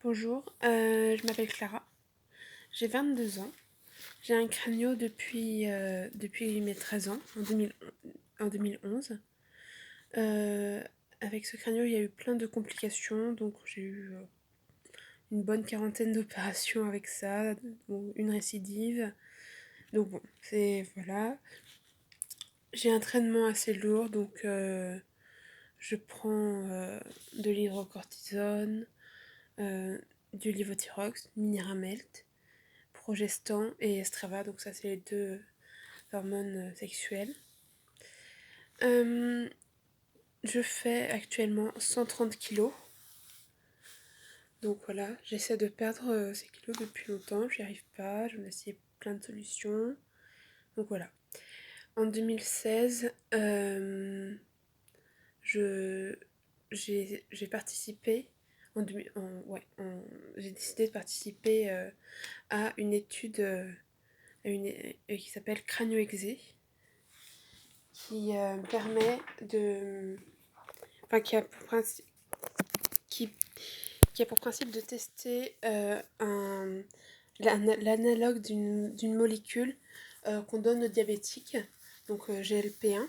Bonjour, je m'appelle Clara, j'ai 22 ans, j'ai un crânio depuis mes 13 ans, en 2011. Euh, Avec ce crânio, il y a eu plein de complications, donc j'ai eu une bonne quarantaine d'opérations avec ça, bon, une récidive. Donc bon, voilà. J'ai un traitement assez lourd, donc je prends de l'hydrocortisone, euh, du levothyrox, Miniramelt, Progestan et Estrava, donc ça c'est les deux hormones sexuelles. Euh, je fais actuellement 130 kilos. Donc voilà, j'essaie de perdre ces kilos depuis longtemps, j'y arrive pas, j'en ai essayé plein de solutions. Donc voilà. En 2016, je, j'ai participé, j'ai décidé de participer à une étude qui s'appelle Crânio-Exé, qui permet de... Enfin, qui, qui a pour principe de tester l'analogue d'une molécule qu'on donne aux diabétiques, donc GLP-1,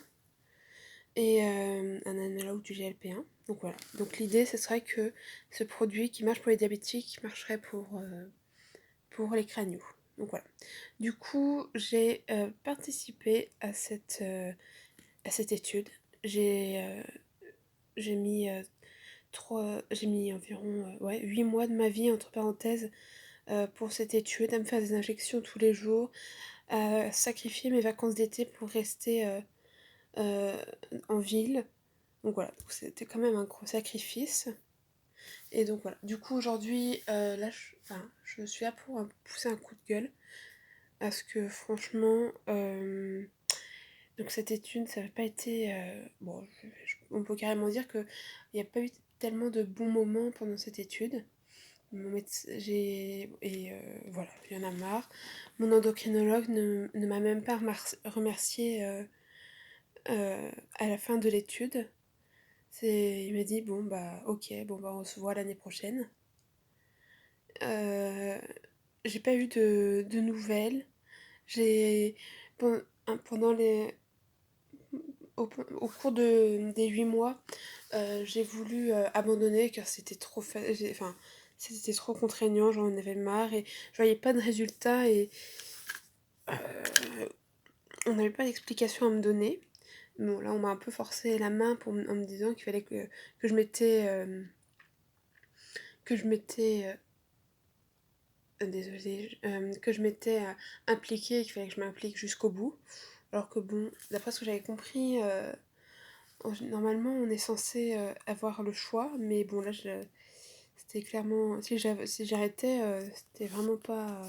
et un analogue du GLP-1. Donc voilà. Donc l'idée, ce serait que ce produit qui marche pour les diabétiques marcherait pour les crânios. Donc voilà. Du coup, j'ai participé à cette étude. J'ai j'ai mis, j'ai mis environ 8 mois de ma vie, entre parenthèses, pour cette étude, à me faire des injections tous les jours, à sacrifier mes vacances d'été pour rester euh, en ville. Donc voilà, donc c'était quand même un gros sacrifice. Et donc voilà, du coup aujourd'hui, là, je suis là pour pousser un coup de gueule. Parce que franchement, donc cette étude, ça n'a pas été... bon, on peut carrément dire qu'il n'y a pas eu tellement de bons moments pendant cette étude. Mon médecin, voilà, il y en a marre. Mon endocrinologue ne m'a même pas remercié à la fin de l'étude. Il m'a dit, bon bah ok, bon bah on se voit l'année prochaine. Euh, j'ai pas eu de nouvelles. J'ai pendant au cours des 8 mois, j'ai voulu abandonner car enfin, c'était trop contraignant, j'en avais marre et je voyais pas de résultats et on n'avait pas d'explication à me donner. Bon, là, on m'a un peu forcé la main en me disant qu'il fallait que je m'étais... que je m'étais... désolée, que je m'étais impliquée et qu'il fallait que je m'implique jusqu'au bout. Alors que bon, d'après ce que j'avais compris, normalement, on est censé avoir le choix, mais bon, là, c'était clairement... Si j'arrêtais, c'était vraiment pas...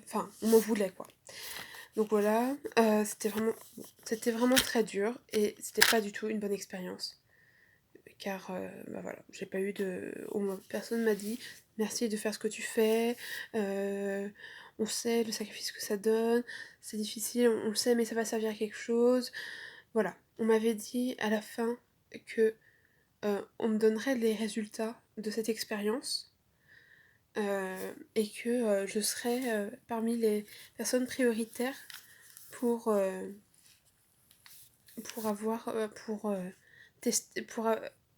Enfin, on m'en voulait, quoi. Donc voilà, c'était vraiment très dur et c'était pas du tout une bonne expérience. Car, bah voilà, j'ai pas eu de... Personne m'a dit merci de faire ce que tu fais, on sait le sacrifice que ça donne, c'est difficile, on le sait, mais ça va servir à quelque chose. Voilà, on m'avait dit à la fin que on me donnerait les résultats de cette expérience et que je serais parmi les personnes prioritaires pour, euh, pour avoir pour tester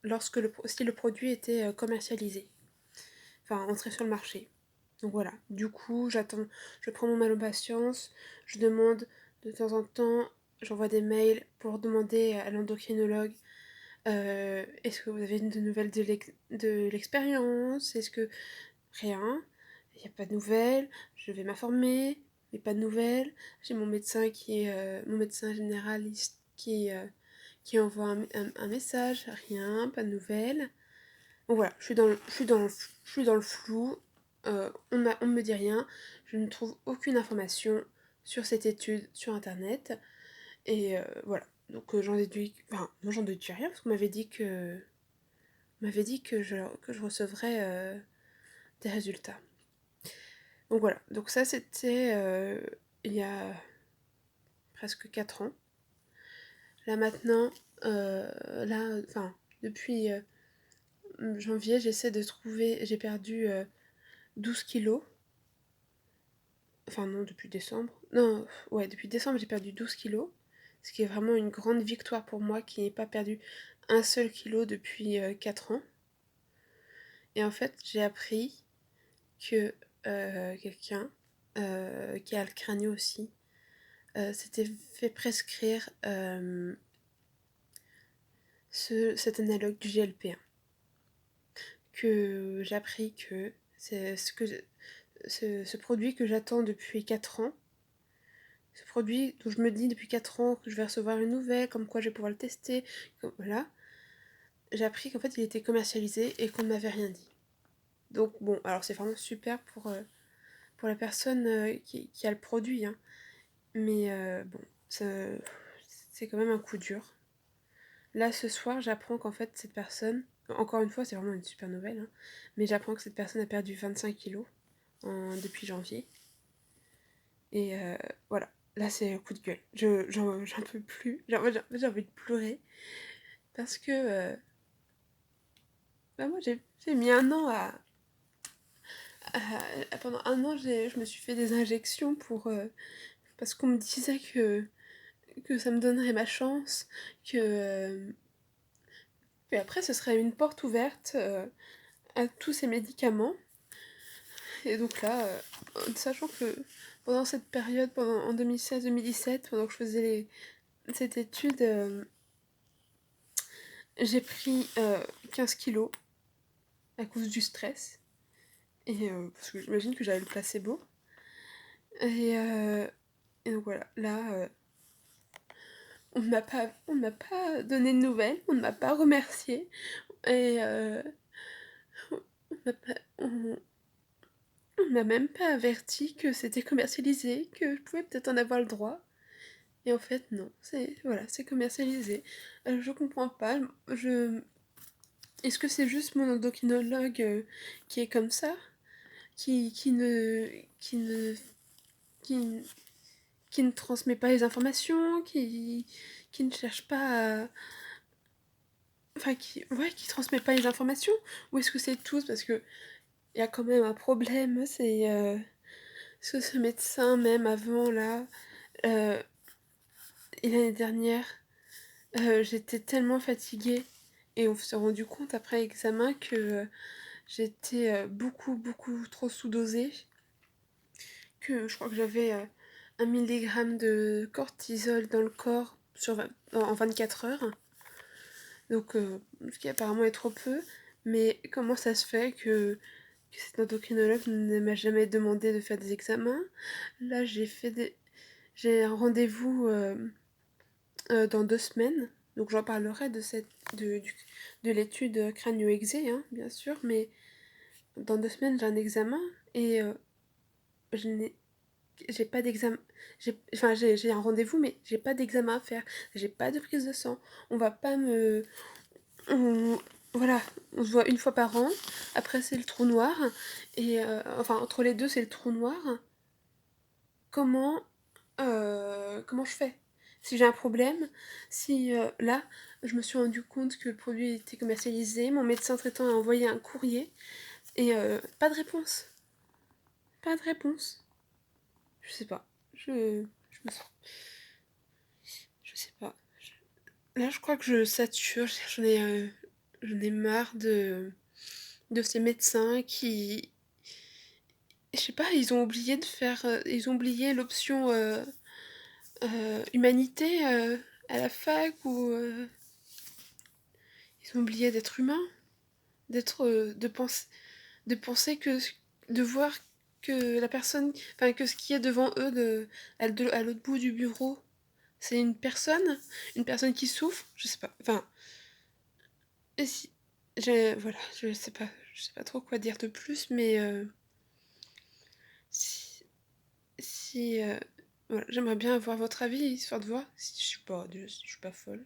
lorsque si le produit était commercialisé, enfin entré sur le marché. Donc voilà, du coup je prends mon mal en patience, je demande de temps en temps, j'envoie des mails pour demander à l'endocrinologue est-ce que vous avez de nouvelles de l'expérience, est-ce que rien, il n'y a pas de nouvelles, je vais m'informer, mais pas de nouvelles. J'ai mon médecin mon médecin généraliste qui envoie un message, rien, pas de nouvelles. Donc voilà, je suis dans le flou, on me dit rien, je ne trouve aucune information sur cette étude sur internet, et voilà. Donc j'en déduis, enfin, non, j'en déduis rien, parce qu'on m'avait dit que je recevrais des résultats. Donc voilà, donc ça c'était il y a presque 4 ans. Là maintenant, enfin, depuis janvier, j'essaie de trouver j'ai perdu, 12 kilos. Enfin non, depuis décembre. Non, ouais, depuis décembre, j'ai perdu 12 kilos, ce qui est vraiment une grande victoire pour moi qui n'ai pas perdu un seul kilo depuis 4 ans. Et en fait, j'ai appris que quelqu'un qui a le crânio aussi s'était fait prescrire cet analogue du GLP-1. Que j'ai appris que c'est ce produit que j'attends depuis 4 ans. Ce produit dont je me dis depuis 4 ans que je vais recevoir une nouvelle, comme quoi je vais pouvoir le tester, voilà. J'ai appris qu'en fait il était commercialisé et qu'on ne m'avait rien dit. Donc bon, alors c'est vraiment super pour la personne qui a le produit, hein. Mais bon, c'est quand même un coup dur. Là ce soir j'apprends qu'en fait cette personne, encore une fois c'est vraiment une super nouvelle, hein, mais j'apprends que cette personne a perdu 25 kilos depuis janvier. Et voilà, là c'est un coup de gueule. J'en peux plus. J'ai envie de pleurer. Parce que bah moi j'ai mis un an pendant un an, je me suis fait des injections parce qu'on me disait que ça me donnerait ma chance, que après ce serait une porte ouverte à tous ces médicaments. Et donc là, sachant que pendant cette période, en 2016-2017, pendant que je faisais cette étude, j'ai pris 15 kilos à cause du stress. Et parce que j'imagine que j'avais le placebo. Et, euh, et donc voilà, là, on ne m'a pas donné de nouvelles, on ne m'a pas remercié. Et on m'a pas- on m'a même pas averti que c'était commercialisé, que je pouvais peut-être en avoir le droit. Et en fait, non, c'est commercialisé. Je comprends pas. Est-ce que c'est juste mon endocrinologue qui est comme ça, qui ne, qui ne, qui, qui ne transmet pas les informations, qui ne cherche pas à... Enfin, qui transmet pas les informations? Ou est-ce que c'est tous? Parce que il y a quand même un problème, ce médecin, même avant, là, euh, et l'année dernière, j'étais tellement fatiguée, et on s'est rendu compte après l'examen que j'étais beaucoup trop sous-dosée, que je crois que j'avais 1 milligramme de cortisol dans le corps en 24 heures. Donc, ce qui apparemment est trop peu. Mais comment ça se fait que cet endocrinologue ne m'a jamais demandé de faire des examens? Là, j'ai un rendez-vous dans 2 semaines. Donc, j'en parlerai de l'étude crânio-exé, hein, bien sûr. Mais dans 2 semaines, j'ai un examen et je n'ai j'ai pas d'examen. Enfin, j'ai un rendez-vous, mais j'ai pas d'examen à faire. J'ai pas de prise de sang. On va pas me. On- voilà, on se voit une fois par an. Après, c'est le trou noir. Et enfin, entre les deux, c'est le trou noir. Comment, comment je fais? Si j'ai un problème, si là, je me suis rendu compte que le produit était commercialisé, mon médecin traitant a envoyé un courrier et pas de réponse. Pas de réponse. Je sais pas. Je me sens. Je sais pas. Là, je crois que je sature. J'en ai marre de ces médecins qui. Je sais pas, ils ont oublié de faire. Ils ont oublié l'option humanité à la fac ou. Ils ont oublié d'être humains. D'être. De penser que. De voir que la personne. Enfin, que ce qui est devant eux à l'autre bout du bureau, c'est une personne qui souffre, je sais pas. Enfin, et si, voilà, je sais pas trop quoi dire de plus, mais si, si voilà, j'aimerais bien avoir votre avis, histoire de voir si je suis pas folle,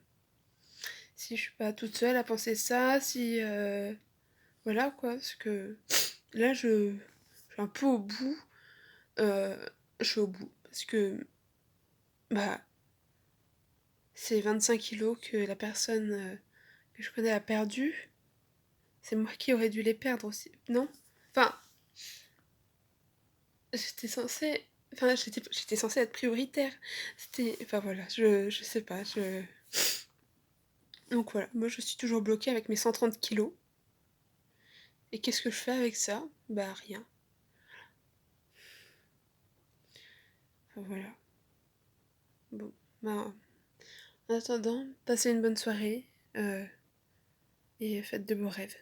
si je suis pas toute seule à penser ça, si, voilà quoi, parce que là, je suis un peu au bout, euh, je suis au bout, parce que, bah, c'est 25 kilos que la personne que je connais a perdu. C'est moi qui aurais dû les perdre aussi, non? Enfin, j'étais censée enfin, j'étais censée être prioritaire. C'était enfin voilà, je sais pas, je donc voilà, moi je suis toujours bloquée avec mes 130 kilos. Et qu'est-ce que je fais avec ça? Bah rien. Enfin, voilà. Bon, ben, en attendant, passez une bonne soirée, et faites de beaux rêves.